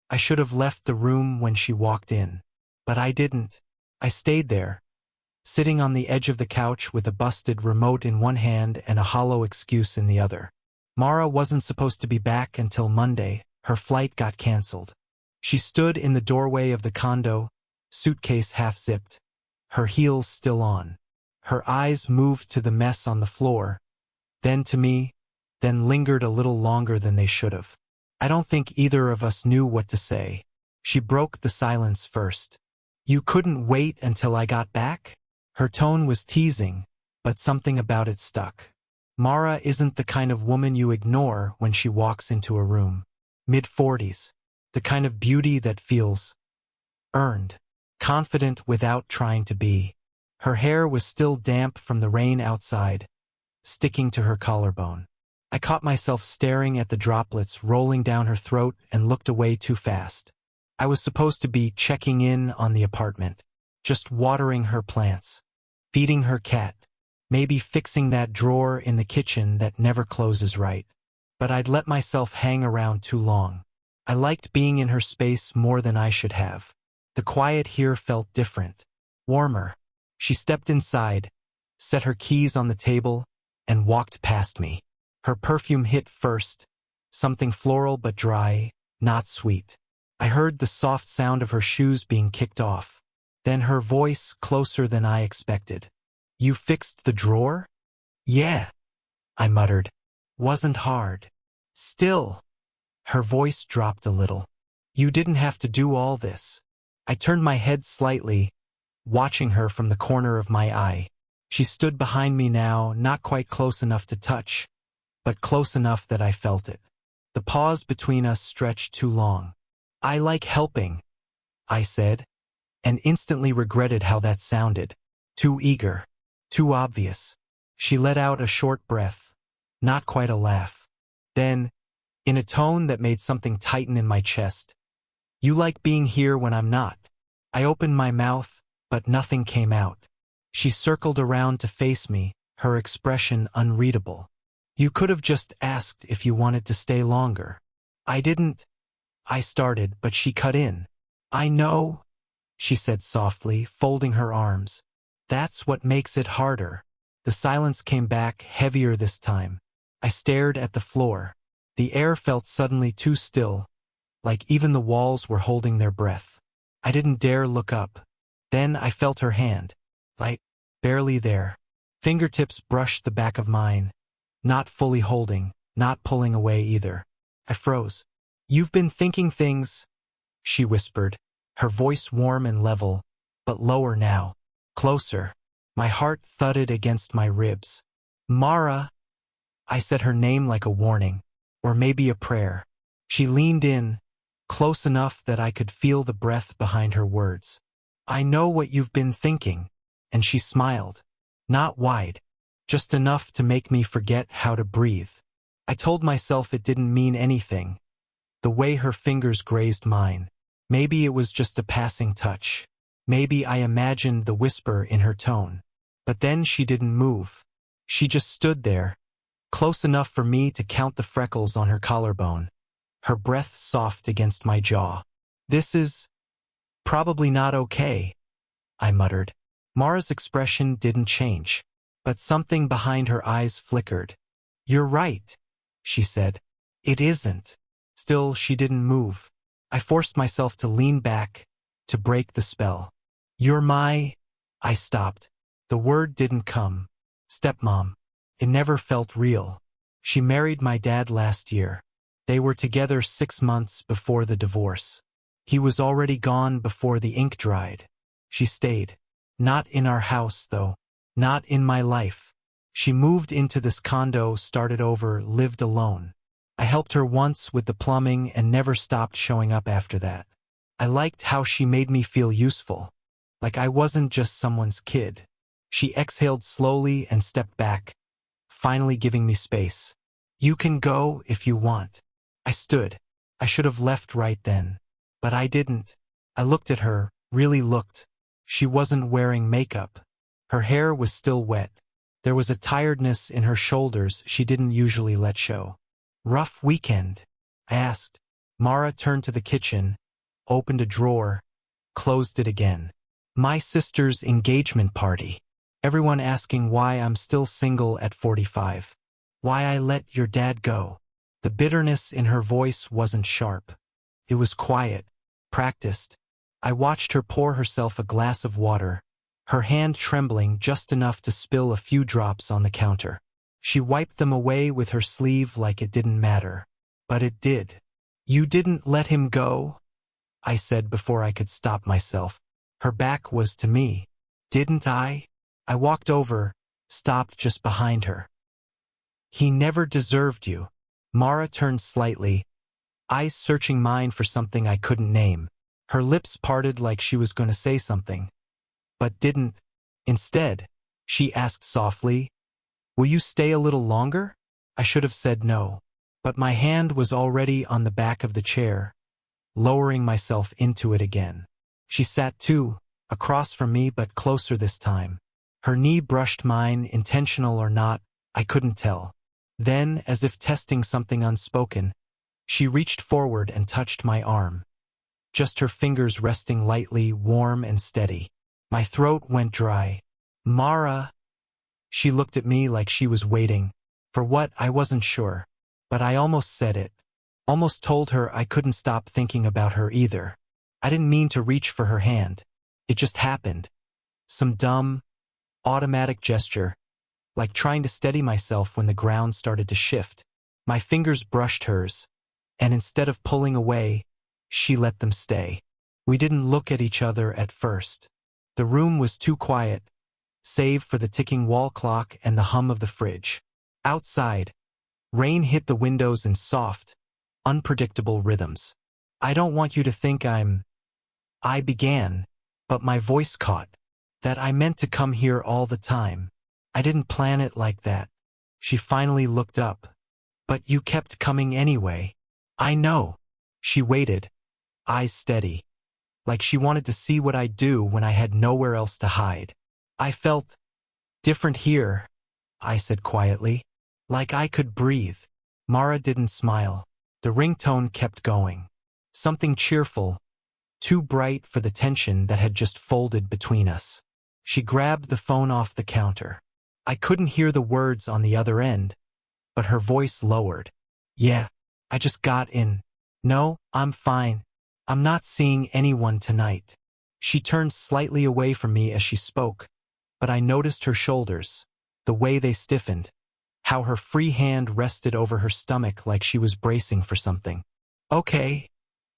I should have left the room when she walked in. But I didn't. I stayed there, sitting on the edge of the couch with a busted remote in one hand and a hollow excuse in the other. Mara wasn't supposed to be back until Monday. Her flight got canceled. She stood in the doorway of the condo, suitcase half-zipped, her heels still on. Her eyes moved to the mess on the floor, then to me, then lingered a little longer than they should have. I don't think either of us knew what to say. She broke the silence first. "You couldn't wait until I got back?" Her tone was teasing, but something about it stuck. Mara isn't the kind of woman you ignore when she walks into a room. Mid-40s. The kind of beauty that feels earned, confident without trying to be. Her hair was still damp from the rain outside, sticking to her collarbone. I caught myself staring at the droplets rolling down her throat and looked away too fast. I was supposed to be checking in on the apartment, just watering her plants, feeding her cat, maybe fixing that drawer in the kitchen that never closes right. But I'd let myself hang around too long. I liked being in her space more than I should have. The quiet here felt different, warmer. She stepped inside, set her keys on the table, and walked past me. Her perfume hit first, something floral but dry, not sweet. I heard the soft sound of her shoes being kicked off. Then her voice closer than I expected. "You fixed the drawer?" "Yeah," I muttered. "Wasn't hard." "Still." Her voice dropped a little. "You didn't have to do all this." I turned my head slightly, watching her from the corner of my eye. She stood behind me now, not quite close enough to touch, but close enough that I felt it. The pause between us stretched too long. "I like helping," I said, and instantly regretted how that sounded. Too eager. Too obvious. She let out a short breath, not quite a laugh. Then, in a tone that made something tighten in my chest, "You like being here when I'm not." I opened my mouth, but nothing came out. She circled around to face me, her expression unreadable. "You could have just asked if you wanted to stay longer." "I didn't," I started, but she cut in. "I know," she said softly, folding her arms. "That's what makes it harder." The silence came back, heavier this time. I stared at the floor. The air felt suddenly too still, like even the walls were holding their breath. I didn't dare look up. Then I felt her hand, light, barely there. Fingertips brushed the back of mine, not fully holding, not pulling away either. I froze. "You've been thinking things," she whispered, her voice warm and level, but lower now. Closer. My heart thudded against my ribs. "Mara," I said her name like a warning, or maybe a prayer. She leaned in, close enough that I could feel the breath behind her words. "I know what you've been thinking," and she smiled. Not wide, just enough to make me forget how to breathe. I told myself it didn't mean anything, the way her fingers grazed mine. Maybe it was just a passing touch. Maybe I imagined the whisper in her tone. But then she didn't move. She just stood there, close enough for me to count the freckles on her collarbone, her breath soft against my jaw. "This is probably not okay," I muttered. Mara's expression didn't change, but something behind her eyes flickered. "You're right," she said. "It isn't." Still, she didn't move. I forced myself to lean back, to break the spell. "You're my—" I stopped. The word didn't come. "Stepmom." It never felt real. She married my dad last year. They were together 6 months before the divorce. He was already gone before the ink dried. She stayed. Not in our house, though. Not in my life. She moved into this condo, started over, lived alone. I helped her once with the plumbing and never stopped showing up after that. I liked how she made me feel useful, like I wasn't just someone's kid. She exhaled slowly and stepped back, finally giving me space. "You can go if you want." I stood. I should have left right then. But I didn't. I looked at her, really looked. She wasn't wearing makeup. Her hair was still wet. There was a tiredness in her shoulders she didn't usually let show. "Rough weekend?" I asked. Mara turned to the kitchen, opened a drawer, closed it again. My sister's engagement party. Everyone asking why I'm still single at 45. Why I let your dad go. The bitterness in her voice wasn't sharp. It was quiet, practiced. I watched her pour herself a glass of water, her hand trembling just enough to spill a few drops on the counter. She wiped them away with her sleeve like it didn't matter. But it did. You didn't let him go? I said before I could stop myself. Her back was to me. Didn't I? I walked over, stopped just behind her. He never deserved you. Mara turned slightly, eyes searching mine for something I couldn't name. Her lips parted like she was going to say something, but didn't. Instead, she asked softly, "Will you stay a little longer?" I should have said no, but my hand was already on the back of the chair, lowering myself into it again. She sat too, across from me but closer this time. Her knee brushed mine, intentional or not, I couldn't tell. Then, as if testing something unspoken, she reached forward and touched my arm. Just her fingers resting lightly, warm and steady. My throat went dry. Mara. She looked at me like she was waiting. For what, I wasn't sure. But I almost said it. Almost told her I couldn't stop thinking about her either. I didn't mean to reach for her hand. It just happened. Some dumb, automatic gesture, like trying to steady myself when the ground started to shift. My fingers brushed hers, and instead of pulling away, she let them stay. We didn't look at each other at first. The room was too quiet, save for the ticking wall clock and the hum of the fridge. Outside, rain hit the windows in soft, unpredictable rhythms. I don't want you to think I began, but my voice caught. That I meant to come here all the time. I didn't plan it like that. She finally looked up. But you kept coming anyway. I know. She waited, eyes steady, like she wanted to see what I'd do when I had nowhere else to hide. I felt different here, I said quietly, like I could breathe. Mara didn't smile. The ringtone kept going. Something cheerful, too bright for the tension that had just folded between us. She grabbed the phone off the counter. I couldn't hear the words on the other end, but her voice lowered. Yeah, I just got in. No, I'm fine. I'm not seeing anyone tonight. She turned slightly away from me as she spoke, but I noticed her shoulders, the way they stiffened, how her free hand rested over her stomach like she was bracing for something. Okay,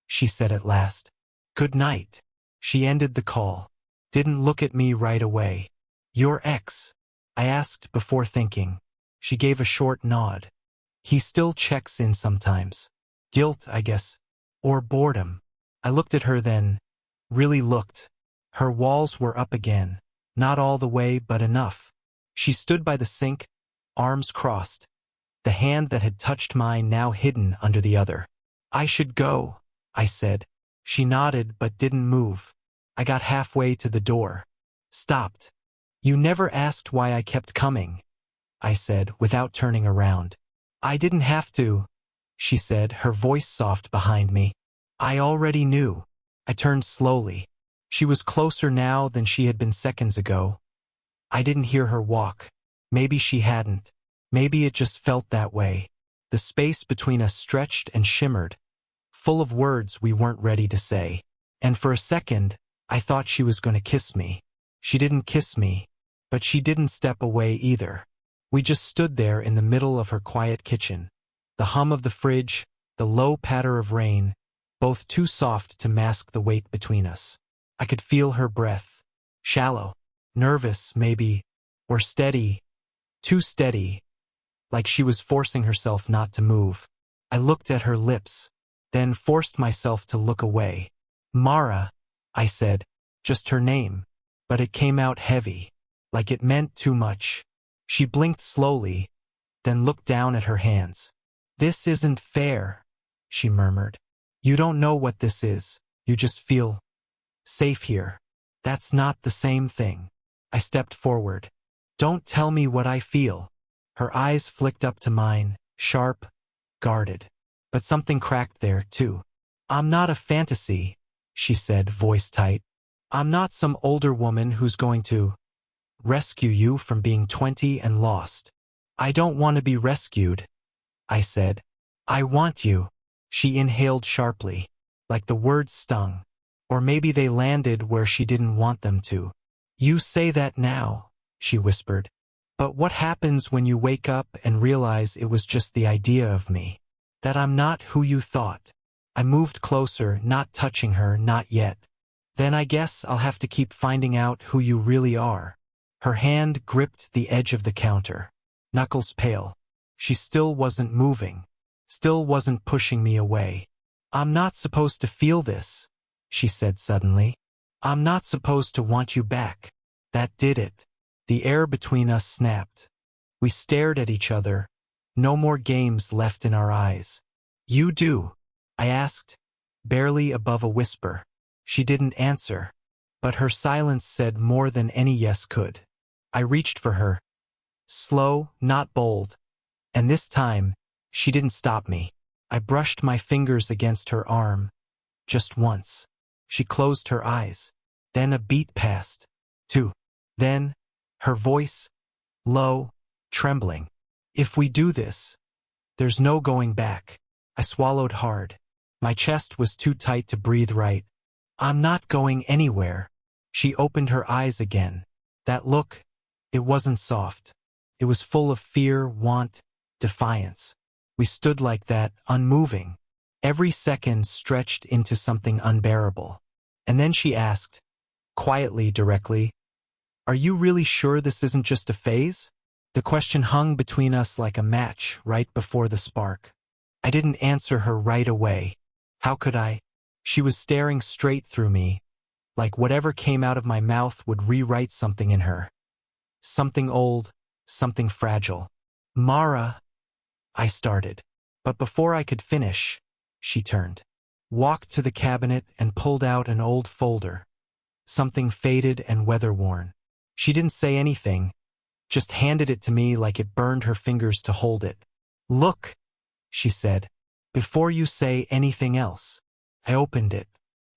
she said at last. Good night. She ended the call. Didn't look at me right away. Your ex? I asked before thinking. She gave a short nod. He still checks in sometimes. Guilt, I guess. Or boredom. I looked at her then. Really looked. Her walls were up again. Not all the way, but enough. She stood by the sink, arms crossed. The hand that had touched mine now hidden under the other. I should go, I said. She nodded but didn't move. I got halfway to the door. Stopped. You never asked why I kept coming, I said without turning around. I didn't have to, she said, her voice soft behind me. I already knew. I turned slowly. She was closer now than she had been seconds ago. I didn't hear her walk. Maybe she hadn't. Maybe it just felt that way. The space between us stretched and shimmered, full of words we weren't ready to say. And for a second, I thought she was going to kiss me. She didn't kiss me, but she didn't step away either. We just stood there in the middle of her quiet kitchen. The hum of the fridge, the low patter of rain, both too soft to mask the weight between us. I could feel her breath. Shallow, nervous maybe, or steady, too steady, like she was forcing herself not to move. I looked at her lips, then forced myself to look away. Mara, I said, just her name, but it came out heavy, like it meant too much. She blinked slowly, then looked down at her hands. This isn't fair, she murmured. You don't know what this is, you just feel safe here. That's not the same thing. I stepped forward. Don't tell me what I feel. Her eyes flicked up to mine, sharp, guarded. But something cracked there, too. I'm not a fantasy, she said, voice tight. I'm not some older woman who's going to rescue you from being 20 and lost. I don't want to be rescued, I said. I want you. She inhaled sharply, like the words stung. Or maybe they landed where she didn't want them to. You say that now, she whispered. But what happens when you wake up and realize it was just the idea of me? That I'm not who you thought? I moved closer, not touching her, not yet. Then I guess I'll have to keep finding out who you really are. Her hand gripped the edge of the counter, knuckles pale. She still wasn't moving, still wasn't pushing me away. I'm not supposed to feel this, she said suddenly. I'm not supposed to want you back. That did it. The air between us snapped. We stared at each other, no more games left in our eyes. You do? I asked, barely above a whisper. She didn't answer, but her silence said more than any yes could. I reached for her, slow, not bold, and this time, she didn't stop me. I brushed my fingers against her arm, just once. She closed her eyes. Then a beat passed. 2. Then, her voice, low, trembling. If we do this, there's no going back. I swallowed hard. My chest was too tight to breathe right. I'm not going anywhere. She opened her eyes again. That look, it wasn't soft. It was full of fear, want, defiance. We stood like that, unmoving. Every second stretched into something unbearable. And then she asked, quietly, directly, "Are you really sure this isn't just a phase?" The question hung between us like a match right before the spark. I didn't answer her right away. How could I? She was staring straight through me, like whatever came out of my mouth would rewrite something in her. Something old, something fragile. "Mara," I started. But before I could finish, she turned, walked to the cabinet and pulled out an old folder. Something faded and weather-worn. She didn't say anything, just handed it to me like it burned her fingers to hold it. "Look," she said, "before you say anything else." I opened it.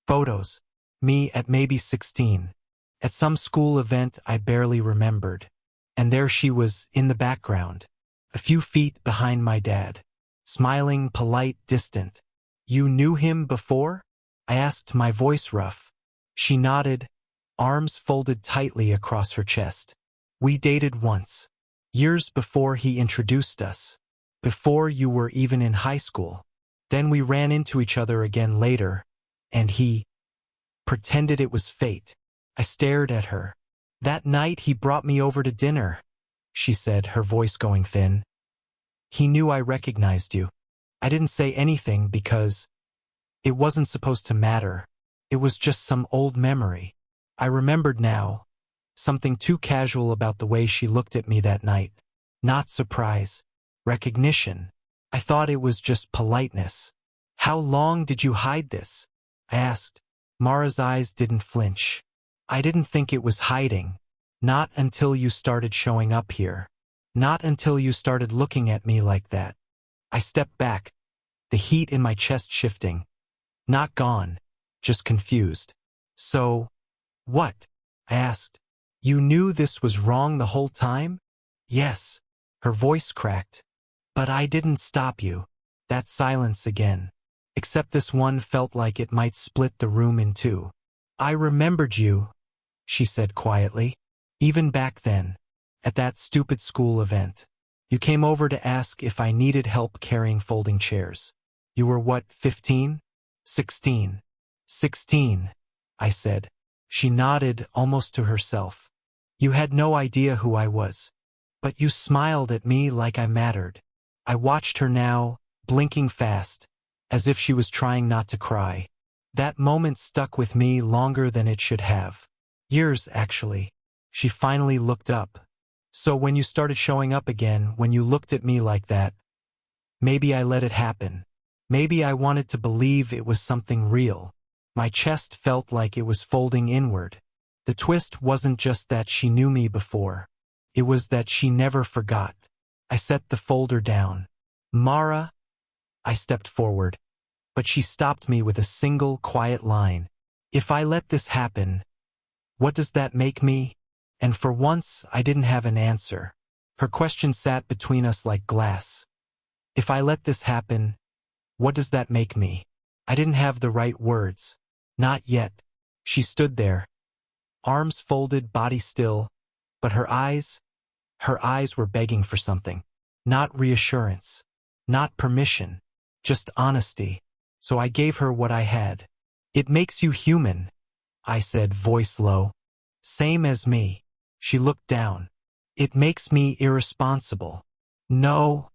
Photos. Me at maybe 16. At some school event I barely remembered. And there she was, in the background, a few feet behind my dad. Smiling, polite, distant. "You knew him before?" I asked, my voice rough. She nodded, arms folded tightly across her chest. "We dated once. Years before he introduced us. Before you were even in high school. Then we ran into each other again later, and he pretended it was fate." I stared at her. "That night he brought me over to dinner," she said, her voice going thin. "He knew I recognized you." I didn't say anything because it wasn't supposed to matter. It was just some old memory. I remembered now, something too casual about the way she looked at me that night. Not surprise. Recognition. I thought it was just politeness. "How long did you hide this?" I asked. Mara's eyes didn't flinch. "I didn't think it was hiding. Not until you started showing up here. Not until you started looking at me like that." I stepped back, the heat in my chest shifting. Not gone, just confused. "So, what?" I asked. "You knew this was wrong the whole time?" "Yes." Her voice cracked. "But I didn't stop you." That silence again. Except this one felt like it might split the room in two. "I remembered you," she said quietly. "Even back then, at that stupid school event. You came over to ask if I needed help carrying folding chairs. You were what, 15? 16. 16, I said. She nodded almost to herself. "You had no idea who I was. But you smiled at me like I mattered." I watched her now, blinking fast, as if she was trying not to cry. That moment stuck with me longer than it should have. Years, actually. She finally looked up. "So when you started showing up again, when you looked at me like that, maybe I let it happen. Maybe I wanted to believe it was something real." My chest felt like it was folding inward. The twist wasn't just that she knew me before. It was that she never forgot. I set the folder down. "Mara," I stepped forward. but she stopped me with a single quiet line. If I let this happen, what does that make me? And for once, I didn't have an answer. Her question sat between us like glass. If I let this happen, what does that make me? I didn't have the right words. Not yet. She stood there, arms folded, body still, but her eyes were begging for something. Not reassurance, not permission, just honesty. So I gave her what I had. It makes you human, I said, voice low. Same as me. She looked down. It makes me irresponsible. No.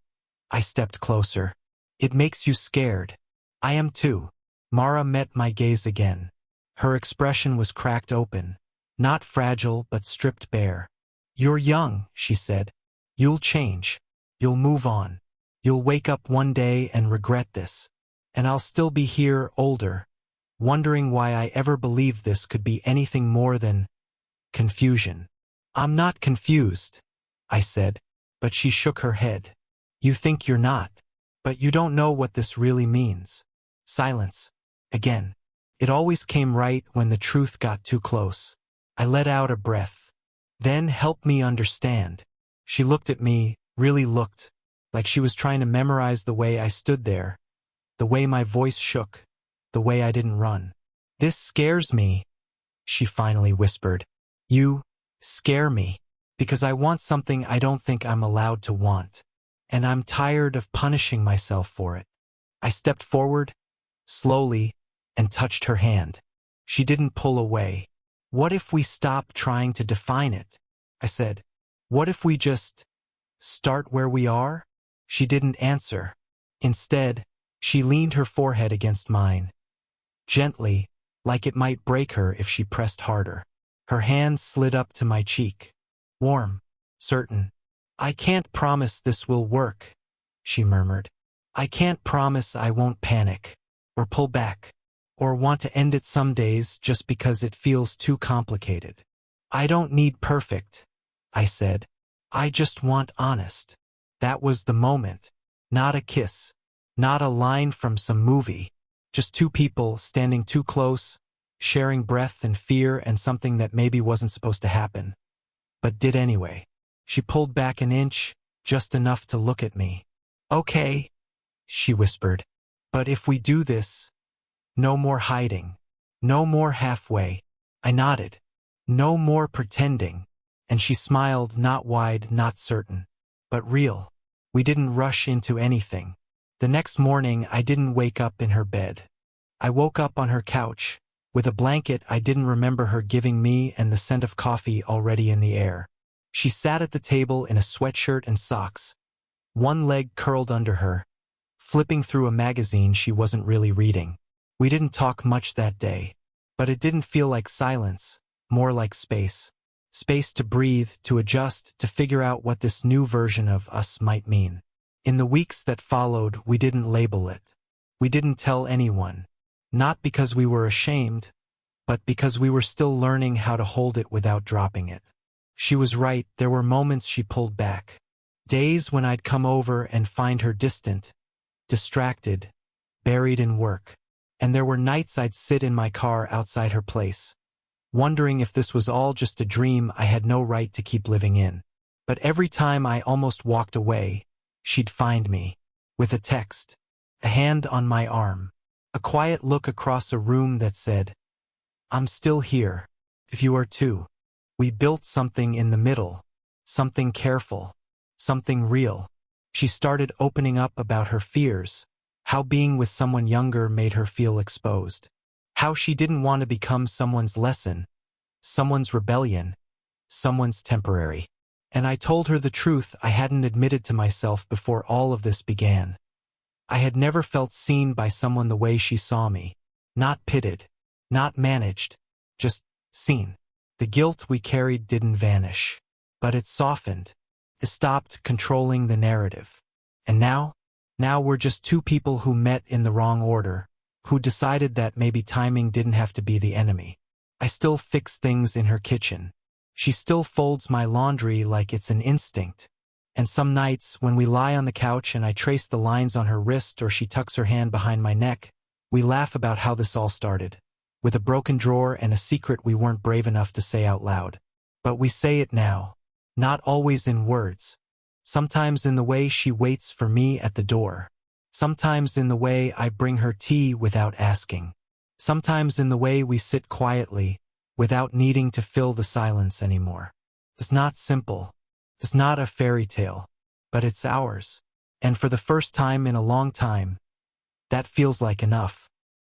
I stepped closer. It makes you scared. I am too. Mara met my gaze again. Her expression was cracked open. Not fragile, but stripped bare. You're young, she said. You'll change. You'll move on. You'll wake up one day and regret this. And I'll still be here, older, wondering why I ever believed this could be anything more than confusion. I'm not confused, I said, but she shook her head. You think you're not, but you don't know what this really means. Silence. Again. It always came right when the truth got too close. I let out a breath. Then help me understand. She looked at me, really looked, like she was trying to memorize the way I stood there, the way my voice shook, the way I didn't run. This scares me, she finally whispered. You scare me, because I want something I don't think I'm allowed to want, and I'm tired of punishing myself for it. I stepped forward, slowly, and touched her hand. She didn't pull away. What if we stop trying to define it? I said. What if we just start where we are? She didn't answer. Instead, she leaned her forehead against mine, gently, like it might break her if she pressed harder. Her hand slid up to my cheek. Warm, certain. I can't promise this will work, she murmured. I can't promise I won't panic, or pull back, or want to end it some days just because it feels too complicated. I don't need perfect, I said. I just want honest. That was the moment. Not a kiss. Not a line from some movie. Just two people standing too close, sharing breath and fear and something that maybe wasn't supposed to happen, but did anyway. She pulled back an inch, just enough to look at me. Okay, she whispered. But if we do this, no more hiding. No more halfway. I nodded. No more pretending. And she smiled, not wide, not certain, but real. We didn't rush into anything. The next morning, I didn't wake up in her bed. I woke up on her couch, with a blanket I didn't remember her giving me and the scent of coffee already in the air. She sat at the table in a sweatshirt and socks, one leg curled under her, flipping through a magazine she wasn't really reading. We didn't talk much that day, but it didn't feel like silence, more like space. Space to breathe, to adjust, to figure out what this new version of us might mean. In the weeks that followed, we didn't label it. We didn't tell anyone. Not because we were ashamed, but because we were still learning how to hold it without dropping it. She was right, there were moments she pulled back. Days when I'd come over and find her distant, distracted, buried in work. And there were nights I'd sit in my car outside her place, wondering if this was all just a dream I had no right to keep living in. But every time I almost walked away, she'd find me, with a text, a hand on my arm, a quiet look across a room that said, I'm still here, if you are too. We built something in the middle, something careful, something real. She started opening up about her fears, how being with someone younger made her feel exposed. How she didn't want to become someone's lesson, someone's rebellion, someone's temporary. And I told her the truth I hadn't admitted to myself before all of this began. I had never felt seen by someone the way she saw me. Not pitted, not managed, just seen. The guilt we carried didn't vanish, but it softened. It stopped controlling the narrative. And now we're just two people who met in the wrong order, who decided that maybe timing didn't have to be the enemy. I still fix things in her kitchen. She still folds my laundry like it's an instinct. And some nights, when we lie on the couch and I trace the lines on her wrist or she tucks her hand behind my neck, We laugh about how this all started, with a broken drawer and a secret we weren't brave enough to say out loud. But we say it now, not always in words. Sometimes in the way she waits for me at the door. Sometimes in the way I bring her tea without asking. Sometimes in the way we sit quietly, without needing to fill the silence anymore. It's not simple. It's not a fairy tale. But it's ours. And for the first time in a long time, that feels like enough.